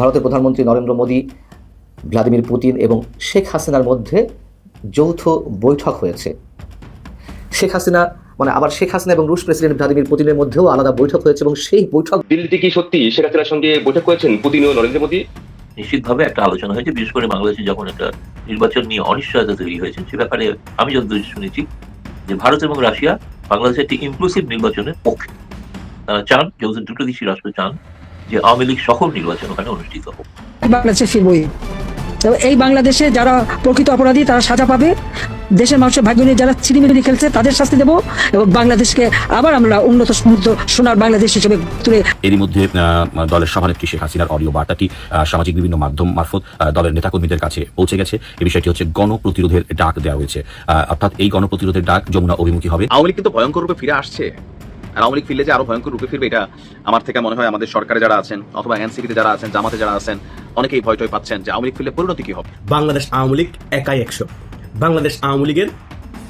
ভারতের প্রধানমন্ত্রী Narendra Modi, Vladimir Putin এবং শেখ হাসিনার মধ্যে যৌথ বৈঠক হয়েছে। শেখ হাসিনা আবার শেখ হাসিনা এবং রুশ প্রেসিডেন্ট ভ্লাদিমির পুতিনের মধ্যেও আলাদা বৈঠক হয়েছে এবং সেই বৈঠক দিল্লিতে কি সত্যি শেখ হাসিনার সঙ্গে বৈঠক করেছেন পুতিন ও নরেন্দ্র মোদী? নিশ্চিতভাবে একটা আলোচনা হয়েছে, বিশেষ করে বাংলাদেশে যখন একটা নির্বাচন নিয়ে অনিশ্চয়তা তৈরি হয়েছে, সে ব্যাপারে আমি যতদূর শুনেছি যে ভারত এবং রাশিয়া বাংলাদেশে একটি ইনক্লুসিভ নির্বাচনের পক্ষে। তারা চান, যেহেতু দুটো দেশই রাষ্ট্র চান যে আওয়ামী লীগ সহ নির্বাচন ওখানে অনুষ্ঠিত হোক। বাংলাদেশে ফিরবই। এই বাংলাদেশে যারা প্রকৃত অপরাধী তারা সাজা পাবে, দেশের মানুষের ভাগ্য নিয়ে যারা চিনিমিনি খেলছে তাদের শাস্তি দেবো এবং বাংলাদেশকে আবার আমরা উন্নত সমৃদ্ধ সোনার বাংলাদেশ হিসেবে তুলে। এরই মধ্যে দলের সভানেত্রী শেখ হাসিনার অডিও বার্তাটি সামাজিক বিভিন্ন মাধ্যম মারফত দলের নেতাকর্মীদের কাছে পৌঁছে গেছে। এই বিষয়টি হচ্ছে গণপ্রতিরোধের ডাক দেওয়া হয়েছে, অর্থাৎ এই গণপ্রতিরোধের ডাক যমুনা অভিমুখী হবে। আওয়ামী লীগ কিন্তু ভয়ঙ্কর রূপে ফিরে আসছে, আর আওয়ামী লীগ ফিরলে যে আরো ভয়ঙ্কর রূপে ফিরবে এটা আমার থেকে মনে হয় আমাদের সরকারে যারা আছেন অথবা এনসিপিতে যারা আছেন, জামাতে যারা আছেন, অনেকেই ভয় পাচ্ছেন যে আওয়ামী লীগ ফিরলে পরিণতি কি হবে। বাংলাদেশ আওয়ামী লীগ একাই 100। বাংলাদেশ আওয়ামী লীগের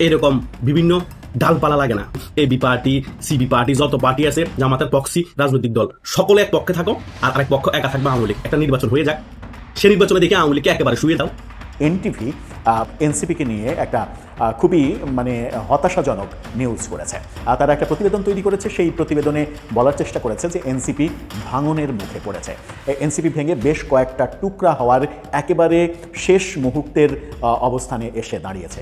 এরকম বিভিন্ন ডালপালা লাগে না। এবি পার্টি, সিবি পার্টি, যত পার্টি আছে, জামাতের পক্সি রাজনৈতিক দল, সকলে এক পক্ষে থাকো আর আরেক পক্ষ একা থাকবে আওয়ামী লীগ। একটা নির্বাচন হয়ে যাক, সে নির্বাচনে দেখে আওয়ামী লীগকে একেবারে শুয়ে দাও। এনটিভি এনসিপিকে নিয়ে একটা খুবই হতাশাজনক নিউজ করেছে। তারা একটা প্রতিবেদন তৈরি করেছে, সেই প্রতিবেদনে বলার চেষ্টা করেছে যে এনসিপি ভাঙনের মুখে পড়েছে। এনসিপি ভেঙে বেশ কয়েকটা টুকরা হওয়ার একেবারে শেষ মুহূর্তের অবস্থানে এসে দাঁড়িয়েছে।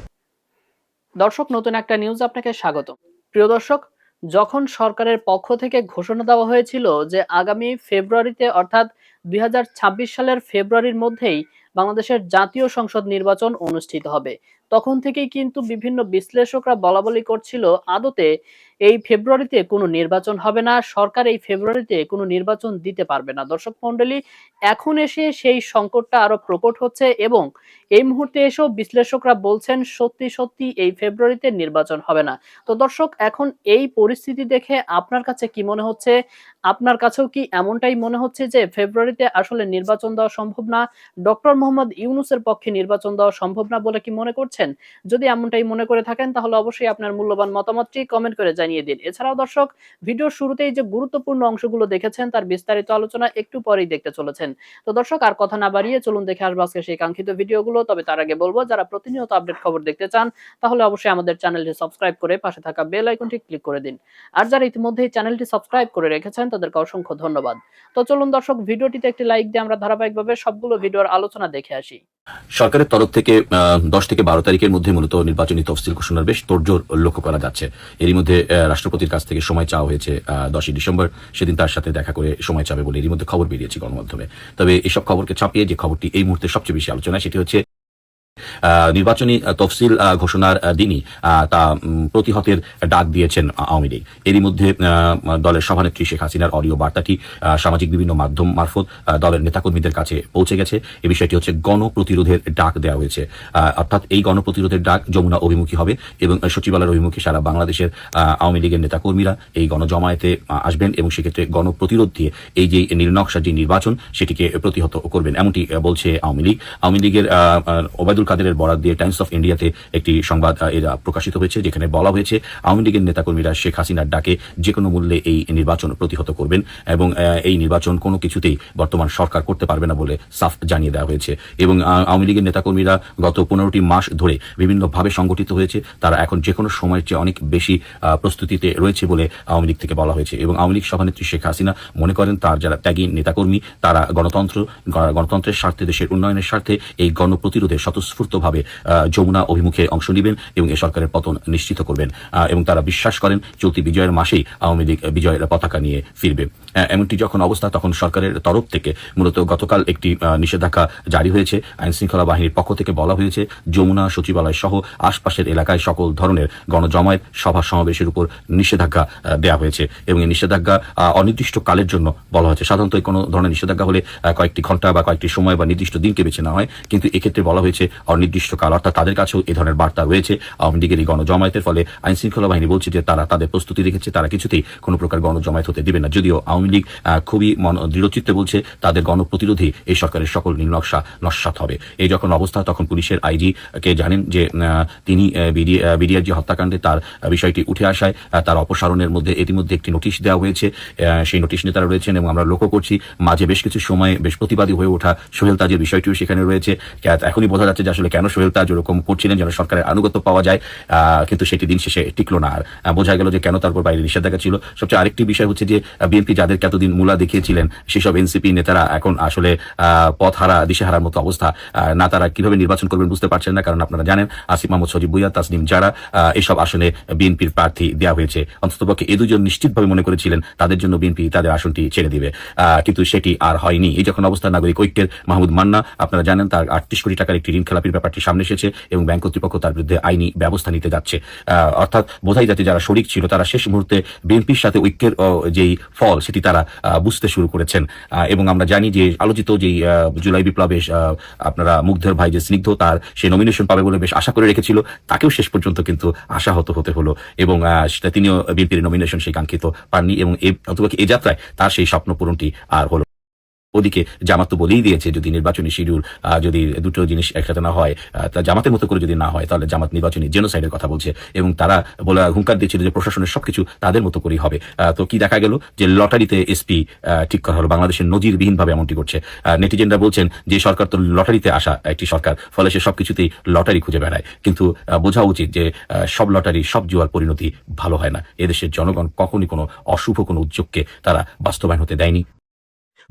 দর্শক, নতুন একটা নিউজ আপনাকে স্বাগত। প্রিয় দর্শক, যখন সরকারের পক্ষ থেকে ঘোষণা দেওয়া হয়েছিল যে আগামী ফেব্রুয়ারিতে অর্থাৎ 2026 সালের ফেব্রুয়ারির মধ্যেই বাংলাদেশের জাতীয় সংসদ নির্বাচন অনুষ্ঠিত হবে, তখন থেকেই কিন্তু বিভিন্ন বিশ্লেষকরা বলাবলি করছিল আদতে এই ফেব্রুয়ারিতে কোনো নির্বাচন হবে না, সরকার এই ফেব্রুয়ারিতে কোনো নির্বাচন দিতে পারবে না। দর্শক মণ্ডলী, এখন এসে সেই সংকটটা আরো প্রকট হচ্ছে এবং এই মুহূর্তে এসেও বিশ্লেষকরা বলছেন সত্যি সত্যি এই ফেব্রুয়ারিতে নির্বাচন হবে না। তো দর্শক, এখন এই পরিস্থিতি দেখে আপনার কাছে কি মনে হচ্ছে? আপনার কাছেও কি এমনটাই মনে হচ্ছে যে ফেব্রুয়ারিতে আসলে নির্বাচন দেওয়া সম্ভব না, ডক্টর মোহাম্মদ ইউনূসের পক্ষে নির্বাচন দেওয়া সম্ভব না বলে কি মনে করছেন? যদি এমনটাই মনে করে থাকেন তাহলে অবশ্যই আপনার মূল্যবান মতামতটি কমেন্ট করে জানিয়ে দিন। এছাড়াও দর্শক, ভিডিওর শুরুতেই যে গুরুত্বপূর্ণ অংশগুলো দেখেছেন তার বিস্তারিত আলোচনা একটু পরেই দেখতে চলেছেন। তো দর্শক, আর কথা না বাড়িয়ে চলুন দেখে আসবো আজকে সেই কাঙ্ক্ষিত ভিডিওগুলো। তবে তার আগে বলবো, যারা প্রতিনিয়ত আপডেট খবর দেখতে চান তাহলে অবশ্যই আমাদের চ্যানেলটি সাবস্ক্রাইব করে পাশে থাকা বেল আইকনটি ক্লিক করে দিন। আর যারা ইতিমধ্যেই চ্যানেলটি সাবস্ক্রাইব করে রেখেছেন তাদেরকে অসংখ্য ধন্যবাদ। তো চলুন দর্শক, ভিডিওটিতে একটি লাইক দিয়ে আমরা ধারাবাহিকভাবে সবগুলো ভিডিওর আলোচনা দেখে আসি। সরকারের তরফ থেকে 10 থেকে 12 তারিখের মধ্যে মূলত নির্বাচনী তফসিল ঘোষণার বেশ তোড়জোড় লক্ষ্য করা যাচ্ছে। এরই মধ্যে রাষ্ট্রপতির কাছ থেকে সময় চাওয়া হয়েছে 10ই ডিসেম্বর, সেদিন তার সাথে দেখা করে সময় চাবে বলে এরই মধ্যে খবর বেরিয়েছে গণমাধ্যমে। তবে এসব খবরকে ছাপিয়ে যে খবরটি এই মুহূর্তে সবচেয়ে বেশি আলোচনা, সেটি হচ্ছে নির্বাচনী তফসিল ঘোষণার দিনই তা প্রতিহতের ডাক দিয়েছেন আওয়ামী লীগ। এরই মধ্যে দলের সভানেত্রী শেখ হাসিনার অডিও বার্তাটি সামাজিক বিভিন্ন মাধ্যম মারফত দলের নেতাকর্মীদের কাছে পৌঁছে গেছে। এই বিষয়টি হচ্ছে গণপ্রতিরোধের ডাক দেওয়া হয়েছে, অর্থাৎ এই গণপ্রতিরোধের ডাক যমুনা অভিমুখী হবে এবং সচিবালয়ের অভিমুখী সারা বাংলাদেশের আওয়ামী লীগের নেতাকর্মীরা এই গণজমায়েতে আসবেন এবং সেক্ষেত্রে গণপ্রতিরোধ দিয়ে এই যে নীলনকশার যে নির্বাচন সেটিকে প্রতিহত করবেন, এমনটি বলছে আওয়ামী লীগ। আওয়ামী লীগের ওবায়দুল কাদেরের বরাত দিয়ে টাইমস অফ ইন্ডিয়াতে একটি সংবাদ এরা প্রকাশিত হয়েছে, যেখানে বলা হয়েছে আওয়ামী লীগের নেতাকর্মীরা শেখ হাসিনার ডাকে যে কোনো মূল্যে এই নির্বাচন প্রতিহত করবেন এবং এই নির্বাচন কোনো কিছুতেই বর্তমান সরকার করতে পারবে না বলে সাফ জানিয়ে দেওয়া হয়েছে। এবং আওয়ামী লীগের নেতাকর্মীরা গত 15টি মাস ধরে বিভিন্নভাবে সংগঠিত হয়েছে, তারা এখন যে কোনো সময়ের চেয়ে অনেক বেশি প্রস্তুতিতে রয়েছে বলে আওয়ামী লীগ থেকে বলা হয়েছে। এবং আওয়ামী লীগ সভানেত্রী শেখ হাসিনা মনে করেন তার যারা ত্যাগী নেতাকর্মী তারা গণতন্ত্রের স্বার্থে, দেশের উন্নয়নের স্বার্থে এই গণপ্রতিরোধে স্বতঃস্ফূর্তভাবে যমুনা অভিমুখে অংশ নেবেন এবং এই সরকারের পতন নিশ্চিত করবেন। এবং তারা বিশ্বাস করেন চলতি বিজয়ের মাসেই আওয়ামী লীগ বিজয়ের পতাকা নিয়ে ফিরবে। এমনটি যখন অবস্থা, তখন সরকারের তরফ থেকে মূলত গতকাল একটি নিষেধাজ্ঞা জারি হয়েছে। আইন শৃঙ্খলা বাহিনীর পক্ষ থেকে বলা হয়েছে যমুনা, সচিবালয় সহ আশপাশের এলাকায় সকল ধরনের গণজমায়েত, সভা সমাবেশের উপর নিষেধাজ্ঞা দেওয়া হয়েছে এবং এই নিষেধাজ্ঞা অনির্দিষ্ট কালের জন্য বলা হয়েছে। সাধারণত কোনো ধরনের নিষেধাজ্ঞা হলে কয়েকটি ঘন্টা বা কয়েকটি সময় বা নির্দিষ্ট দিনকে বেছে নেওয়া হয়, কিন্তু এক্ষেত্রে বলা হয়েছে অনির্দিষ্টকাল, অর্থাৎ তাদের কাছেও এই ধরনের বার্তা রয়েছে। আওয়ামী লীগের এই গণজমায়েতের ফলে আইন শৃঙ্খলা বাহিনী বলছে যে তারা তাদের প্রস্তুতি রেখেছে, তারা কিছুতেই কোনো প্রকার গণজমায়েত হতে দিবে না। যদিও আওয়ামী লীগ খুবই দৃঢ়চিত্তে বলছে তাদের গণপ্রতিরোধী এই সরকারের সকল নীলনকশা নস্যাৎ হবে। এই যখন অবস্থা, তখন পুলিশের আইজি কে জানেন যে তিনি বিডিআর যে হত্যাকাণ্ডে তার বিষয়টি উঠে আসায় তার অপসারণের মধ্যে ইতিমধ্যে একটি নোটিশ দেওয়া হয়েছে। সেই নোটিশ নিয়ে তারা রয়েছেন এবং আমরা লক্ষ্য করছি মাঝে বেশ কিছু সময় বেশ প্রতিবাদী হয়ে ওঠা সোহেল তাজের বিষয়টিও সেখানে রয়েছে। এখনই বোঝা যাচ্ছে যে আসলে কেন সোহেল তাজ ওরকম করছিলেন যেন সরকারের আনুগত্য পাওয়া যায়, কিন্তু সেটি দিন শেষে টিকলো না। আর বোঝা গেল যে কেন তারপর বাইরে নিষেধাজ্ঞা ছিল। সবচেয়ে আরেকটি বিষয় হচ্ছে যে বিএনপি যাদেরকে এতদিন মূলা দেখিয়েছিলেন সেসব এনসিপি নেতারা এখন আসলে পথহারা, দিশেহারার মতো অবস্থা। না তারা কিভাবে নির্বাচন করবেন বুঝতে পারছেন না, কারণ আপনারা জানেন আসিফ মাহমুদ সজীব ভুঁইয়া, তাসনিম যারা এসব আসনে বিএনপির প্রার্থী দেওয়া হয়েছে। অন্ততপক্ষে এই দুজন নিশ্চিতভাবে মনে করেছিলেন তাদের জন্য বিএনপি তাদের আসনটি ছেড়ে দিবে, কিন্তু সেটি আর হয়নি। এই যখন অবস্থা, নাগরিক ঐক্যের মাহমুদ মান্না, আপনারা জানেন তার 38 কোটি টাকার একটি ঋণ খেলাপির ব্যাপারটি সামনে এসেছে এবং ব্যাংক কর্তৃপক্ষ তার বিরুদ্ধে আইনি ব্যবস্থা নিতে যাচ্ছে। অর্থাৎ বোঝাই যাচ্ছে যারা শরিক ছিল তারা শেষ মুহূর্তে বিএনপির সাথে ঐক্যের যেই ফল সেটি তারা বুঝতে শুরু করেছেন। এবং আমরা জানি যে আলোচিত যেই জুলাই বিপ্লবে আপনারা মুগ্ধের ভাই যে স্নিগ্ধ, তার সে নমিনেশন পাবে বলে বেশ আশা করে রেখেছিল, তাকেও শেষ পর্যন্ত কিন্তু আশাহত হতে হলো এবং তিনিও বিএনপির নমিনেশন সেই কাঙ্ক্ষিত পাননি এবং এই যাত্রায় তার সেই স্বপ্ন পূরণটি আর হলো। ওদিকে জামাত তো বলেই দিয়েছে যদি নির্বাচনী শিডিউল যদি দুটো জিনিস একসাথে না হয়, তা জামাতের মতো করে যদি না হয় তাহলে জামাত নির্বাচনী জেনোসাইডের কথা বলছে এবং তারা হুঙ্কার দিয়েছিল যে প্রশাসনের সবকিছু তাদের মতো করেই হবে। তো কি দেখা গেল যে লটারিতে এসপি ঠিক করা হলো। বাংলাদেশের নজিরবিহীনভাবে এমনটি করছে। নেটিজেনরা বলছেন যে সরকার তো লটারিতে আসা একটি সরকার, ফলে সে সবকিছুতেই লটারি খুঁজে বেড়ায়। কিন্তু বোঝা উচিত যে সব লটারি, সব জুয়ার পরিণতি ভালো হয় না। এদেশের জনগণ কখনই কোনো অশুভ কোনো উদ্যোগকে তারা বাস্তবায়ন হতে দেয়নি।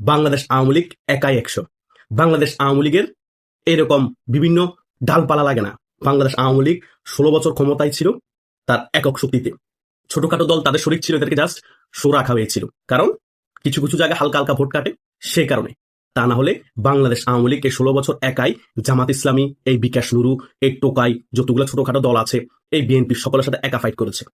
বাংলাদেশ আওয়ামী লীগ একাই 100। বাংলাদেশ আওয়ামী লীগের এরকম বিভিন্ন ডালপালা লাগে না। বাংলাদেশ আওয়ামী লীগ 16 বছর ক্ষমতায় ছিল তার একক শক্তিতে। ছোটখাটো দল তাদের শরিক ছিল, এদেরকে জাস্ট শো রাখা হয়েছিল, কারণ কিছু কিছু জায়গায় হালকা হালকা ভোট কাটে সে কারণে। তা না হলে বাংলাদেশ আওয়ামী লীগ এই 16 বছর একাই জামাত ইসলামী, এই বিকাশ নুরু, এই টোকাই, যতগুলো ছোটখাটো দল আছে, এই বিএনপি সকলের সাথে একা ফাইট করেছে।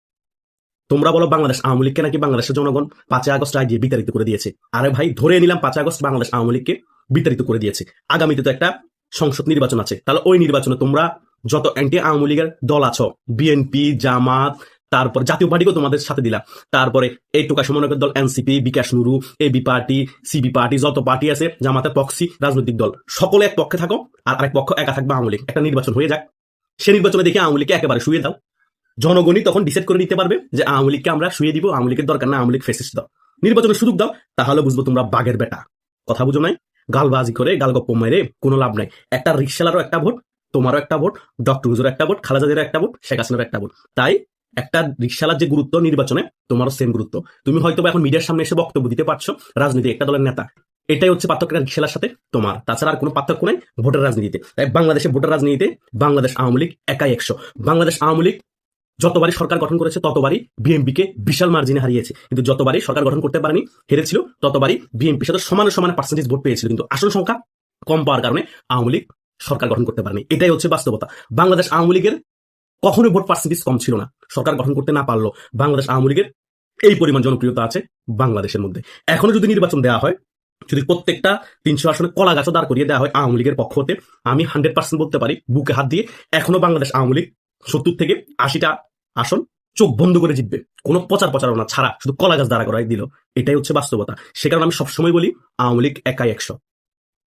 তোমরা বলো বাংলাদেশ আওয়ামী লীগকে নাকি বাংলাদেশের জনগণ 5 আগস্ট রায় দিয়ে বিতাড়িত করে দিয়েছে। আরে ভাই, ধরে নিলাম 5 আগস্ট বাংলাদেশ আওয়ামী লীগকে বিতাড়িত করে দিয়েছে। আগামীতে তো একটা সংসদ নির্বাচন আছে, তাহলে ওই নির্বাচনে তোমরা যত অ্যান্টি আওয়ামী লীগের দল আছো, বিএনপি, জামাত, তারপর জাতীয় পার্টিকেও তোমাদের সাথে দিলাম, তারপরে এই টোকা সমন্বয়ক দল এনসিপি, বিকাশ নুরু, এবি পার্টি, সিবি পার্টি, যত পার্টি আছে, জামাতের পক্সি রাজনৈতিক দল, সকলে এক পক্ষে থাকো আর আরেক পক্ষ একা থাকবে আওয়ামী লীগ। একটা নির্বাচন হয়ে যাক, সে নির্বাচনে দেখে আওয়ামী লীগকে একেবারে শুয়ে দাও। জনগণই তখন ডিসাইড করে নিতে পারবে যে আওয়ামী লীগকে আমরা শুয়ে দিব, আওয়ামী লীগের দরকার না, আওয়ামী লীগ ফেসিস্ট দাও। নির্বাচনের সুযোগ দাও, তাহলে বুঝবো তোমরা বাঘের বেটা। কথা বুঝো নাই? গালবাজি করে গালগপ্প মেরে কোনো লাভ নাই। একটা রিক্সালারও একটা ভোট, তোমারও একটা ভোট, ডক্টর হুজুর একটা ভোট, খালেদা জিয়ারও একটা ভোট, শেখ হাসিনারও একটা ভোট। তাই একটা রিক্সালার যে গুরুত্ব নির্বাচনে, তোমারও সেম গুরুত্ব। তুমি হয়তো এখন মিডিয়ার সামনে এসে বক্তব্য দিতে পারছো রাজনীতি একটা দলের নেতা, এটাই হচ্ছে পার্থক্য রিক্সালার সাথে তোমার, তাছাড়া আর কোনো পার্থক্য নাই ভোটের রাজনীতিতে। তাই বাংলাদেশে ভোটের রাজনীতিতে বাংলাদেশ আওয়ামী লীগ একাই 100। বাংলাদেশ আওয়ামী লীগ যতবারই সরকার গঠন করেছে ততবারই বিএনপিকে বিশাল মার্জিনে হারিয়েছে, কিন্তু যতবারই সরকার গঠন করতে পারেনি, হেরেছিল, ততবারই বিএনপির সাথে সমানে সমানে পার্সেন্টেজ ভোট পেয়েছিল, কিন্তু আসন সংখ্যা কম পাওয়ার কারণে আওয়ামী লীগ সরকার গঠন করতে পারেনি। এটাই হচ্ছে বাস্তবতা। বাংলাদেশ আওয়ামী লীগের কখনোই ভোট পার্সেন্টেজ কম ছিল না, সরকার গঠন করতে না পারলো বাংলাদেশ আওয়ামী লীগের এই পরিমাণ জনপ্রিয়তা আছে বাংলাদেশের মধ্যে। এখনো যদি নির্বাচন দেওয়া হয়, যদি প্রত্যেকটা 300 আসনে কলা গাছও দাঁড় করিয়ে দেওয়া হয় আওয়ামী লীগের পক্ষ হতে, আমি 100% বলতে পারি বুকে হাত দিয়ে, এখনো বাংলাদেশ আওয়ামী লীগ 70 থেকে 80টা আসন চোখ বন্ধ করে জিতবে, কোনো প্রচারণা ছাড়া, শুধু কলা গাছ দাঁড়া করাই দিল। এটাই হচ্ছে বাস্তবতা। সে কারণে আমি সবসময় বলি আওয়ামী লীগ একাই 100।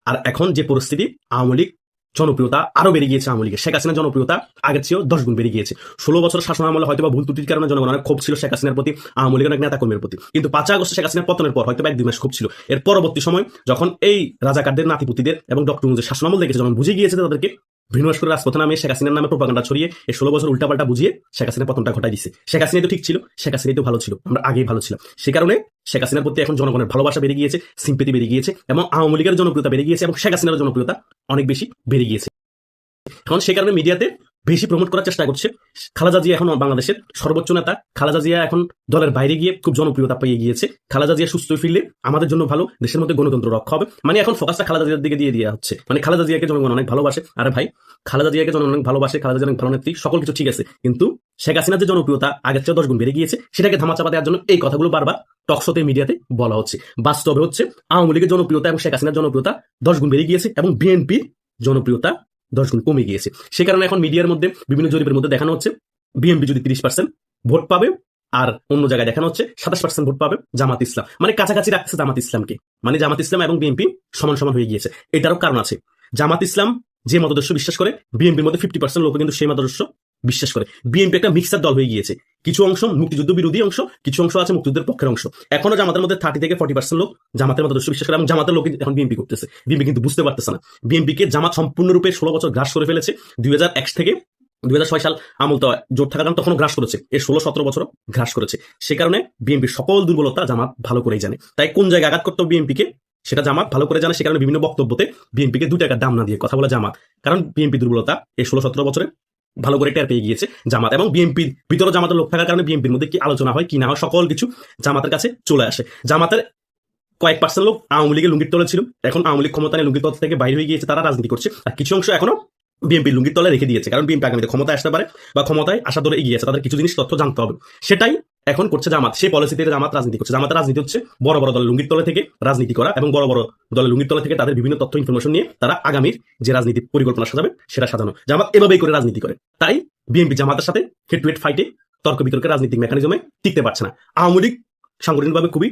আর এখন যে পরিস্থিতি, আওয়ামী লীগ জনপ্রিয়তা আরো বেড়ে গিয়েছে। আওয়ামী লীগের শেখ হাসিনার জনপ্রিয়তা আগের চেয়েও 10 গুণ বেড়ে গিয়েছে। 16 বছর শাসন আমলে হয়তো বা ভুল ত্রুটির কারণে জনগণ অনেক ক্ষোভ ছিল শেখ হাসিনার প্রতি, আওয়ামী লীগের অনেক নেতা কর্মীর প্রতি, কিন্তু 5 আগস্ট শেখ হাসিনার পতনের পর হয়তো 1-2 মাস ক্ষোভ ছিল। এর পরবর্তী সময় যখন এই রাজাকারদের, নাতিপুতিদের এবং ডক্টর মুজিবের শাসন আমল দেখেছে, যখন বুঝে গিয়েছে তাদেরকে ভিনবাস করে রাজপথে নামে শেখ হাসিনার নামে প্রোপাগান্ডা ছড়িয়ে এই 16 বছর উল্টাপাল্টা বুঝিয়ে শেখ হাসিনার পতনটা ঘটাই দিচ্ছে। শেখ হাসিনাই তো ঠিক ছিল, শেখ হাসিনাই তো ভালো ছিল, আমরা আগেই ভালো ছিলাম। সে কারণে শেখ হাসিনার প্রতি এখন জনগণের ভালোবাসা বেড়ে গিয়েছে, সিম্পেথি বেড়ে গিয়েছে, এবং আওয়ামী লীগের জনপ্রিয়তা বেড়ে গিয়েছে, এবং শেখ হাসিনার জনপ্রিয়তা অনেক বেশি বেড়ে গিয়েছে। এখন সে কারণে মিডিয়াতে বেশি প্রমোট করার চেষ্টা করছে। খালেদা জিয়া এখন বাংলাদেশের সর্বোচ্চ নেতা। খালেদা জিয়া এখন দলের বাইরে গিয়ে খুব জনপ্রিয়তা পেয়ে গিয়েছে। খালেদা জিয়া সুস্থ ফিরলে আমাদের জন্য ভালো, দেশের মধ্যে গণতন্ত্র রক্ষা হবে। মানে এখন ফোকাসটা খালেদা জিয়ার দিকে দিয়ে দেওয়া হচ্ছে। মানে খালেদা জিয়াকে জনগণ অনেক ভালোবাসে। আরে ভাই, খালেদা জিয়াকে জনগণ অনেক ভালোবাসে, খালেদা জিয়া অনেক ভালো নেত্রী, সকল কিছু ঠিক আছে, কিন্তু শেখ হাসিনার যে জনপ্রিয়তা আগের চেয়ে 10 গুণ বেড়ে গিয়েছে, সেটাকে ধামাচাপা দেওয়ার জন্য এই কথাগুলো বারবার টকশোতে, মিডিয়াতে বলা হচ্ছে। বাস্তবে হচ্ছে আওয়ামী লীগের জনপ্রিয়তা এবং শেখ হাসিনার জনপ্রিয়তা 10 গুণ বেড়ে গিয়েছে, এবং বিএনপির জনপ্রিয়তা 10 গুণ কমে গিয়েছে। সে কারণে এখন মিডিয়ার মধ্যে বিভিন্ন জরিপের মধ্যে দেখানো হচ্ছে বিএনপি যদি 30% ভোট পাবে, আর অন্য জায়গায় দেখানো হচ্ছে 27% ভোট পাবে জামাত ইসলাম, মানে কাছাকাছি রাখছে জামাত ইসলামকে, মানে জামাত ইসলাম এবং বিএনপি সমান সমান হয়ে গিয়েছে। এটারও কারণ আছে, জামাত ইসলাম যে মতাদর্শ বিশ্বাস করে বিএনপির মধ্যে 50% লোক কিন্তু সেই মতাদর্শ বিশ্বাস করে। বিএনপি একটা মিক্সার দল হয়ে গিয়েছে, কিছু অংশ মুক্তিযুদ্ধ বিরোধী অংশ, কিছু অংশ আছে মুক্তিযুদ্ধের পক্ষের অংশ। এখনো জামাতের মধ্যে 30 থেকে 40% লোক জামাতের মতাদর্শ বিশ্বাস করে এবং জামাতের লোক এখন বিএনপি করতেছে। বিএনপি কিন্তু বুঝতে পারতেছে না বিএনপিকে জামাত সম্পূর্ণরূপে 16 বছর গ্রাস করে ফেলেছে। 2001 থেকে 2006 সাল আমল তো জোট থাকার কারণে তখনও গ্রাস করেছে, এর 16-17 বছর গ্রাস করেছে। সে কারণে বিএনপির সকল দুর্বলতা জামাত ভালো করেই জানে, তাই কোন জায়গায় আঘাত করতে হবে বিএনপিকে সেটা জামাত ভালো করে জানে। সে কারণে বিভিন্ন বক্তব্যতে বিএনপিকে 2 টাকার দাম না দিয়ে কথা বলে জামাত, কারণ বিএনপি দুর্বলতা এই 16-17 বছরে ভালো করে টের পেয়ে গিয়েছে জামাত। এবং বিএনপির ভিতরে জামাতের লোক থাকার কারণে বিএনপির মধ্যে কি আলোচনা হয় কি না হয় সকল কিছু জামাতের কাছে চলে আসে। জামাতের কয়েক পার্সেন্ট লোক আওয়ামী লীগের লুঙ্গির তলে ছিল, এখন আওয়ামী লীগ ক্ষমতা নিয়ে লুঙ্গির তল থেকে বাইরে হয়ে গিয়েছে, তারা রাজনীতি করছে। আর কিছু অংশ এখনো বিএনপি লুঙ্গির তলে রেখে দিয়েছে, কারণ বিএনপি আগামীতে ক্ষমতায় আসতে পারে বা ক্ষমতায় আসা ধরে এগিয়ে আছে, তাদের কিছু জিনিস তথ্য জানতে হবে, সেটাই এখন করছে জামাত। সেই পলিসিতে জামাত রাজনীতি করছে। জামাতের রাজনীতি হচ্ছে বড় বড় দলের লুঙ্গির তলে থেকে রাজনীতি করা এবং বড় বড় দলের লুঙ্গির তলে থেকে তাদের বিভিন্ন তথ্য ইনফরমেশন নিয়ে তারা আগামীর যে রাজনীতি পরিকল্পনা সাজাবে সেটা সাজানো। জামাত এভাবেই করে রাজনীতি করে, তাই বিএনপি জামাতের সাথে হেড টু হেড ফাইটে তর্ক বিতর্কের রাজনৈতিক মেকানিজমে টিকতে পারছে না। আওয়ামী লীগ সাংগঠনিকভাবে খুবই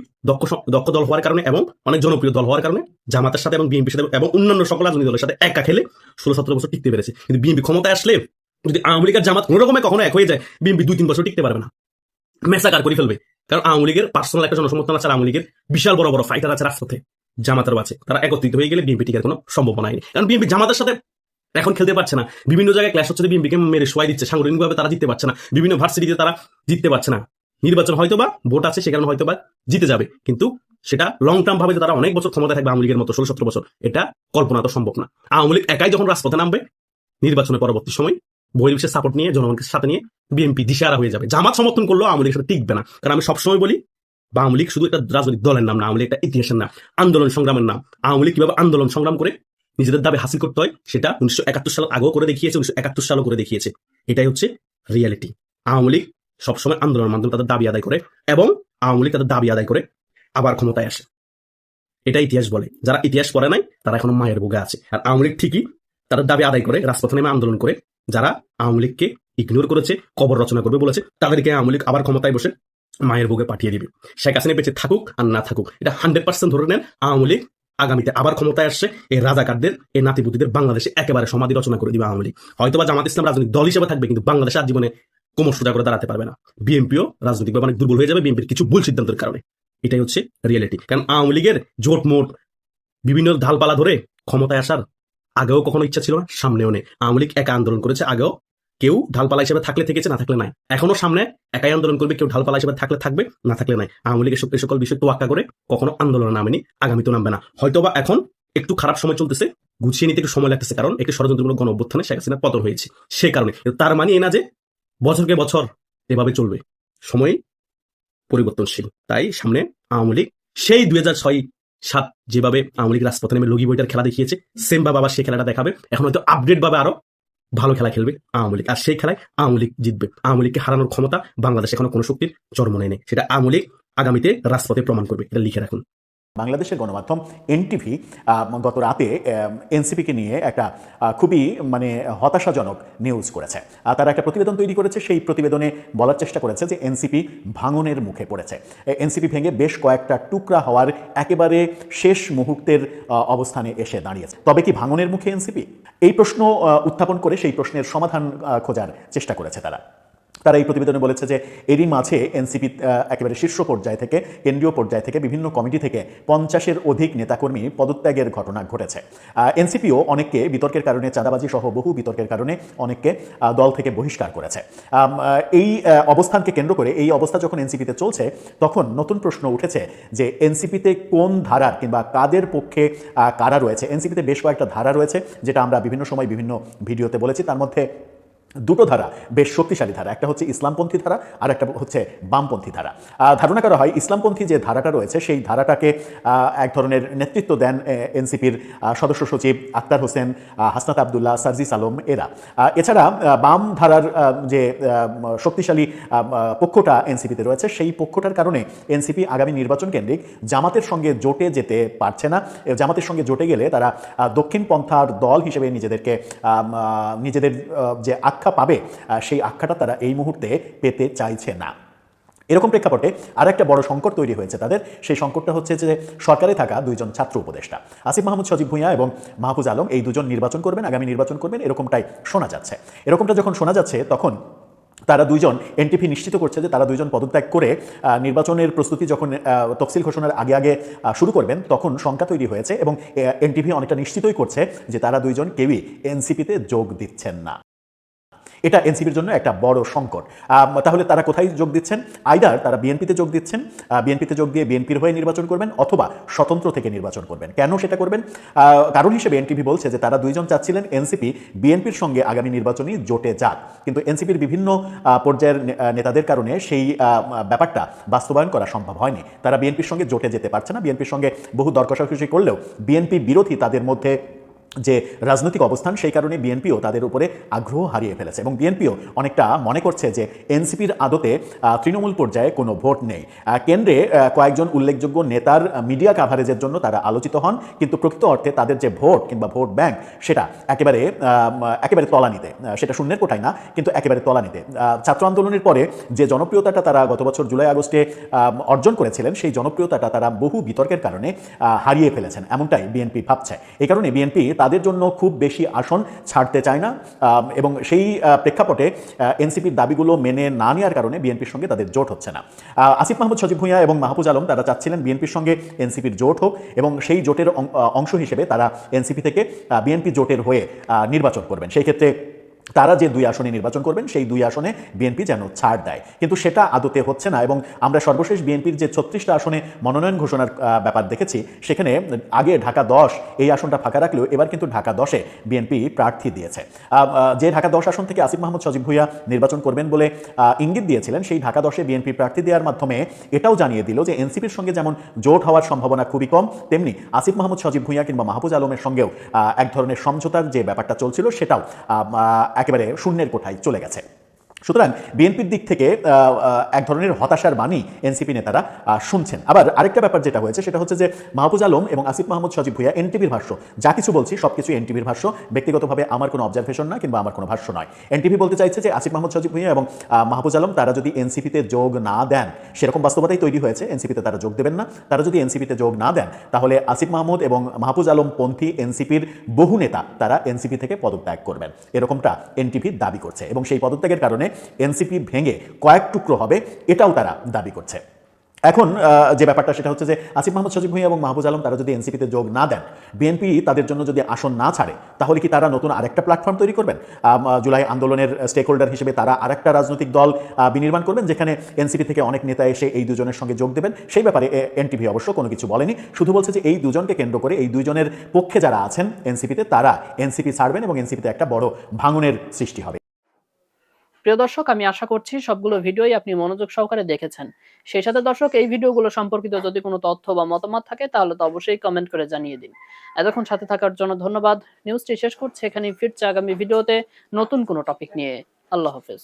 দক্ষ দল হওয়ার কারণে এবং অনেক জনপ্রিয় দল হওয়ার কারণে জামাতের সাথে এবং বিএনপির সাথে এবং অন্যান্য সকল রাজনৈতিক দলের সাথে একা খেলে 16-17 বছর টিকতে পেরেছে। কিন্তু বিএনপি ক্ষমতায় আসলে যদি আওয়ামী লীগের জামাত কোনো রকমে কখনো এক হয়ে যায়, বিএনপি 2-3 বছর টিকতে পারবে না, মেসাকার করে ফেলবে। কারণ আওয়ামী লীগের পার্সোনাল একটা জনসমর্থন আছে, আওয়ামী লীগের বিশাল বড় বড় ফাইটার আছে রাজপথে, জামাতের আছে, তারা একত্রিত হয়ে গেলে বিএনপি টিকার কোনো সম্ভাবনা নেই। কারণ বিএনপি জামাতের সাথে এখন খেলতে পারছে না, বিভিন্ন জায়গায় ক্ল্যাশ হচ্ছে, বিএনপিকে মেরে শোয়াই দিচ্ছে, সাংগঠনিকভাবে তারা জিততে পারছে না, বিভিন্ন ভার্সিটিতে তারা জিততে পারছে না। নির্বাচন হয়তোবা ভোট আছে সে কারণে হয়তোবা জিতে যাবে, কিন্তু সেটা লং টার্ম ভাবে যে তারা অনেক বছর ক্ষমতায় থাকবে আওয়ামী লীগের মতো 16-17 বছর, এটা কল্পনা তো সম্ভব না। আওয়ামী লীগ একাই যখন রাজপথে নামবে নির্বাচনের পরবর্তী সময় বহির্বিশ্বের সাপোর্ট নিয়ে জনগণকে সাথে নিয়ে বিএনপি দিশেহারা হয়ে যাবে। জামাত সমর্থন করলেও আওয়ামী লীগের সাথে টিকবে না। কারণ আমি সবসময় বলি আওয়ামী লীগ শুধু একটা রাজনৈতিক দলের নাম না, আওয়ামী লীগ একটা ইতিহাসের নাম, আন্দোলন সংগ্রামের নাম। আওয়ামী লীগ কিভাবে আন্দোলন সংগ্রাম করে নিজেদের দাবি হাসিল করতে হয় সেটা 1971 সাল আগেও করে দেখিয়েছে, 1971 সালও করে দেখিয়েছে। এটাই হচ্ছে রিয়ালিটি। আওয়ামী লীগ সবসময় আন্দোলনের মাধ্যমে তাদের দাবি আদায় করে এবং আওয়ামী লীগ তাদের দাবি আদায় করে আবার ক্ষমতায় আসে। এটা ইতিহাস বলে। যারা ইতিহাস পড়ে নাই তারা এখনো মায়ের বুকে আছে। আর আওয়ামী লীগ ঠিকই তাদের দাবি আদায় করে রাজপথে নেমে আন্দোলন করে, যারা আওয়ামী লীগকে ইগনোর করেছে, কবর রচনা করবে বলেছে, তাদেরকে আওয়ামী লীগ আবার ক্ষমতায় বসে মায়ের বুকে পাঠিয়ে দিবে। শেখ হাসিনা বেঁচে থাকুক আর না থাকুক, এটা 100% ধরে নেন আওয়ামী লীগ আগামীতে আবার ক্ষমতায় আসছে। এই রাজাকারদের, এই নাতিপুতিদের বাংলাদেশে একেবারে সমাধি রচনা করে দিবে আওয়ামী লীগ। হয়তোবা জামাত ইসলাম রাজনৈতিক দল হিসেবে থাকবে, কিন্তু বাংলাদেশে আর জীবনে কোমর সোজা করে দাঁড়াতে পারবে না। বিএনপিও রাজনৈতিকভাবে অনেক দুর্বল হয়ে যাবে বিএনপির কিছু ভুল সিদ্ধান্তের কারণে। এটাই হচ্ছে রিয়েলিটি। কারণ আওয়ামী লীগের জোট মোট বিভিন্ন ঢালপালা ধরে ক্ষমতায় আসার আগেও কখনো ইচ্ছা ছিল না, সামনেও নেই। আওয়ামী লীগ একা আন্দোলন করেছে, আগেও কেউ ঢালপালা হিসেবে থাকলে থেকেছে, না থাকলে নাই। এখনো সামনে একাই আন্দোলন করবে, কেউ ঢালপালা হিসেবে থাকলে থাকবে, না থাকলে নাই। আওয়ামী লীগের এই সকল বিষয় তোয়াক্কা করে কখনো আন্দোলনে নামেনি, আগামীতেও নামবে না। হয়তোবা এখন একটু খারাপ সময় চলতেছে, গুছিয়ে নিতে একটু সময় লাগতেছে, কারণ একটি ষড়যন্ত্রমূলক গণ অভ্যুত্থানে শেখ হাসিনার পতন হয়েছে, সে কারণে। তার মানে এই না যে বছরকে বছর এভাবে চলবে, সময় পরিবর্তনশীল। তাই সামনে আওয়ামী লীগ সেই 2006-07 যেভাবে আওয়ামী লীগ রাজপথে নেমে লগি বইটার খেলা দেখিয়েছে, সেম ভাবে আবার সেই খেলাটা দেখাবে। এখন হয়তো আপডেট ভাবে আরো ভালো খেলা খেলবে আওয়ামী লীগ, আর সেই খেলায় আওয়ামী লীগ জিতবে। আওয়ামী লীগকে হারানোর ক্ষমতা বাংলাদেশে এখনো কোনো শক্তির জন্ম নেয়নি, সেটা আওয়ামী লীগ আগামীতে রাজপথে প্রমাণ করবে। এটা লিখে রাখুন। বাংলাদেশের গণমাধ্যম এনটিভি গত রাতে এনসিপিকে নিয়ে একটা খুবই হতাশাজনক নিউজ করেছে। তারা একটা প্রতিবেদন তৈরি করেছে, সেই প্রতিবেদনে বলার চেষ্টা করেছে যে এনসিপি ভাঙনের মুখে পড়েছে। এনসিপি ভেঙে বেশ কয়েকটা টুকরা হওয়ার একেবারে শেষ মুহূর্তের অবস্থানে এসে দাঁড়িয়েছে। তবে কি ভাঙনের মুখে এনসিপি? এই প্রশ্ন উত্থাপন করে সেই প্রশ্নের সমাধান খোঁজার চেষ্টা করেছে তারা। এই প্রতিবেদনে বলেছে যে এরই মাঝে এনসিপি একেবারে শীর্ষ পর্যায় থেকে, কেন্দ্রীয় পর্যায় থেকে, বিভিন্ন কমিটি থেকে 50-এর অধিক নেতাকর্মী পদত্যাগের ঘটনা ঘটেছে। এনসিপিও অনেককে বিতর্কের কারণে, চাঁদাবাজি সহ বহু বিতর্কের কারণে অনেককে দল থেকে বহিষ্কার করেছে। এই অবস্থানকে কেন্দ্র করে, এই অবস্থা যখন এনসিপিতে চলছে, তখন নতুন প্রশ্ন উঠেছে যে এনসিপিতে কোন ধারার কিংবা কাদের পক্ষে কারা রয়েছে। এনসিপিতে বেশ কয়েকটা ধারা রয়েছে, যেটা আমরা বিভিন্ন সময় বিভিন্ন ভিডিওতে বলেছি। তার মধ্যে দুটো ধারা বেশ শক্তিশালী ধারা, একটা হচ্ছে ইসলামপন্থী ধারা আর একটা হচ্ছে বামপন্থী ধারা। ধারণা করা হয় ইসলামপন্থী যে ধারাটা রয়েছে সেই ধারাটাকে এক ধরনের নেতৃত্ব দেন এনসিপির সদস্য সচিব আক্তার হোসেন, হাসনাত আবদুল্লাহ, সার্জিস আলম এরা। এছাড়া বাম ধারার যে শক্তিশালী পক্ষটা এনসিপিতে রয়েছে সেই পক্ষটার কারণে এনসিপি আগামী নির্বাচন কেন্দ্রিক জামাতের সঙ্গে জোটে যেতে পারছে না। জামাতের সঙ্গে জোটে গেলে তারা দক্ষিণ পন্থার দল হিসেবে নিজেদের যে আখ্যা পাবে সেই আখ্যাটা তারা এই মুহূর্তে পেতে চাইছে না। এরকম প্রেক্ষাপটে আরেকটা বড় সংকট তৈরি হয়েছে তাদের। সেই সংকটটা হচ্ছে যে সরকারে থাকা দুইজন ছাত্র উপদেষ্টা আসিফ মাহমুদ সজীব ভুঁইয়া এবং মাহফুজ আলম, এই দুজন নির্বাচন করবেন, আগামী নির্বাচন করবেন, এরকমটাই শোনা যাচ্ছে। এরকমটা যখন শোনা যাচ্ছে তখন তারা দুইজন এনটিপি নিশ্চিত করছে যে তারা দুইজন পদত্যাগ করে নির্বাচনের প্রস্তুতি যখন তফসিল ঘোষণার আগে শুরু করবেন তখন শঙ্কা তৈরি হয়েছে এবং এনটিপি অনেকটা নিশ্চিতই করছে যে তারা দুইজন কেউই এনসিপিতে যোগ দিচ্ছেন না। এটা এনসিপির জন্য একটা বড় সংকট। তাহলে তারা কোথায় যোগ দিচ্ছেন? আইদার তারা বিএনপিতে যোগ দিচ্ছেন, বিএনপিতে যোগ দিয়ে বিএনপির হয়ে নির্বাচন করবেন, অথবা স্বতন্ত্র থেকে নির্বাচন করবেন। কেন সেটা করবেন? কারণ হিসেবে এনটিভি বলছে যে তারা দুইজন চাচ্ছিলেন এনসিপি বিএনপির সঙ্গে আগামী নির্বাচনী জোটে যাক, কিন্তু এনসিপির বিভিন্ন পর্যায়ের নেতাদের কারণে সেই ব্যাপারটা বাস্তবায়ন করা সম্ভব হয়নি। তারা বিএনপির সঙ্গে জোটে যেতে পারছে না। বিএনপির সঙ্গে বহু দর কষাকষি করলেও বিএনপি বিরোধী তাদের মধ্যে যে রাজনৈতিক অবস্থান সেই কারণে বিএনপিও তাদের উপরে আগ্রহ হারিয়ে ফেলেছে এবং বিএনপিও অনেকটা মনে করছে যে এনসিপির আদতে তৃণমূল পর্যায়ে কোনো ভোট নেই। কেন্দ্রে কয়েকজন উল্লেখযোগ্য নেতার মিডিয়া কাভারেজের জন্য তারা আলোচিত হন, কিন্তু প্রকৃত অর্থে তাদের যে ভোট কিংবা ভোট ব্যাংক সেটা একেবারে তলানিতে, সেটা শূন্যের কোঠায় না, কিন্তু একেবারে তলানিতে। ছাত্র আন্দোলনের পরে যে জনপ্রিয়তাটা তারা গত বছর জুলাই আগস্টে অর্জন করেছিলেন সেই জনপ্রিয়তাটা তারা বহু বিতর্কের কারণে হারিয়ে ফেলেছেন, এমনটাই বিএনপি ভাবছে। এই কারণে বিএনপি তাদের জন্য খুব বেশি আসন ছাড়তে চায় না এবং সেই প্রেক্ষাপটে এনসিপির দাবিগুলো মেনে না নেওয়ার কারণে বিএনপির সঙ্গে তাদের জোট হচ্ছে না। আসিফ মাহমুদ সজীব ভুঁইয়া এবং মাহফুজ আলম তারা চাচ্ছিলেন বিএনপির সঙ্গে এনসিপির জোট হোক এবং সেই জোটের অংশ হিসেবে তারা এনসিপি থেকে বিএনপি জোটের হয়ে নির্বাচন করবেন। সেই ক্ষেত্রে তারা যে দুই আসনে নির্বাচন করবেন সেই দুই আসনে বিএনপি যেন ছাড় দেয়, কিন্তু সেটা আদতে হচ্ছে না। এবং আমরা সর্বশেষ বিএনপির যে 36টা আসনে মনোনয়ন ঘোষণার ব্যাপার দেখেছি, সেখানে আগে ঢাকা 10 এই আসনটা ফাঁকা রাখলেও এবার কিন্তু ঢাকা 10-এ বিএনপি প্রার্থী দিয়েছে। যে ঢাকা 10 আসন থেকে আসিফ মাহমুদ সজীব ভুঁইয়া নির্বাচন করবেন বলে ইঙ্গিত দিয়েছিলেন, সেই ঢাকা 10-এ বিএনপি প্রার্থী দেওয়ার মাধ্যমে এটাও জানিয়ে দিল যে এনসিপির সঙ্গে যেমন জোট হওয়ার সম্ভাবনা খুবই কম, তেমনি আসিফ মাহমুদ সজীব ভুঁইয়া কিংবা মাহফুজ আলমের সঙ্গেও এক ধরনের সমঝোতার যে ব্যাপারটা চলছিল সেটাও একেবারে শূন্যের কোঠায় চলে গেছে। সুতরাং বিএনপির দিক থেকে এক ধরনের হতাশার বাণী এনসিপি নেতারা শুনছেন। আবার আরেকটা ব্যাপার যেটা হয়েছে সেটা হচ্ছে যে মাহফুজ আলম এবং আসিফ মাহমুদ সজীব ভুঁইয়া এনটিভির ভাষ্য, যা কিছু বলছি সব কিছু এনটিভির ভাষ্য, ব্যক্তিগতভাবে আমার কোনো অবজারভেশন না কিংবা আমার কোনো ভাষ্য নয়। এনটিভি বলতে চাইছে যে আসিফ মাহমুদ সজীব ভুঁইয়া এবং মাহফুজ আলম তারা যদি এনসিপিতে যোগ না দেন, সেরকম বাস্তবতাই তৈরি হয়েছে, এনসিপিতে তারা যোগ দেবেন না। তারা যদি এনসিপিতে যোগ না দেন তাহলে আসিফ মাহমুদ এবং মাহফুজ আলম পন্থী এনসিপির বহু নেতা তারা এনসিপি থেকে পদত্যাগ করবেন, এরকমটা এনটিভি দাবি করছে এবং সেই পদত্যাগের কারণে এনসিপি ভেঙে কয়েক টুকরো হবে এটাও তারা দাবি করছে। এখন যে ব্যাপারটা সেটা হচ্ছে যে আসিফ মাহমুদ সজীব ভুঁইয়া এবং মাহফুজ আলম তারা যদি এনসিপিতে যোগ না দেন, বিএনপি তাদের জন্য যদি আসন না ছাড়ে, তাহলে কি তারা নতুন আরেকটা প্ল্যাটফর্ম তৈরি করবেন? জুলাই আন্দোলনের স্টেক হোল্ডার হিসেবে তারা আরেকটা রাজনৈতিক দল বিনির্মাণ করবেন যেখানে এনসিপি থেকে অনেক নেতা এসে এই দুজনের সঙ্গে যোগ দেবেন? সেই ব্যাপারে এনটিভি অবশ্য কোনো কিছু বলেনি, শুধু বলছে যে এই দুজনকে কেন্দ্র করে এই দুজনের পক্ষে যারা আছেন এনসিপিতে তারা এনসিপি ছাড়বেন এবং এনসিপিতে একটা বড় ভাঙনের সৃষ্টি হবে। প্রিয় দর্শক, আমি আশা করছি সবগুলো ভিডিওই আপনি মনোযোগ সহকারে দেখেছেন। সেই সাথে দর্শক, এই ভিডিওগুলো সম্পর্কিত যদি কোনো তথ্য বা মতামত থাকে তাহলে তো অবশ্যই কমেন্ট করে জানিয়ে দিন। এতক্ষণ সাথে থাকার জন্য ধন্যবাদ। নিউজটি শেষ করছি এখানেই, ফিরছে আগামী ভিডিওতে নতুন কোনো টপিক নিয়ে। আল্লাহ হাফেজ।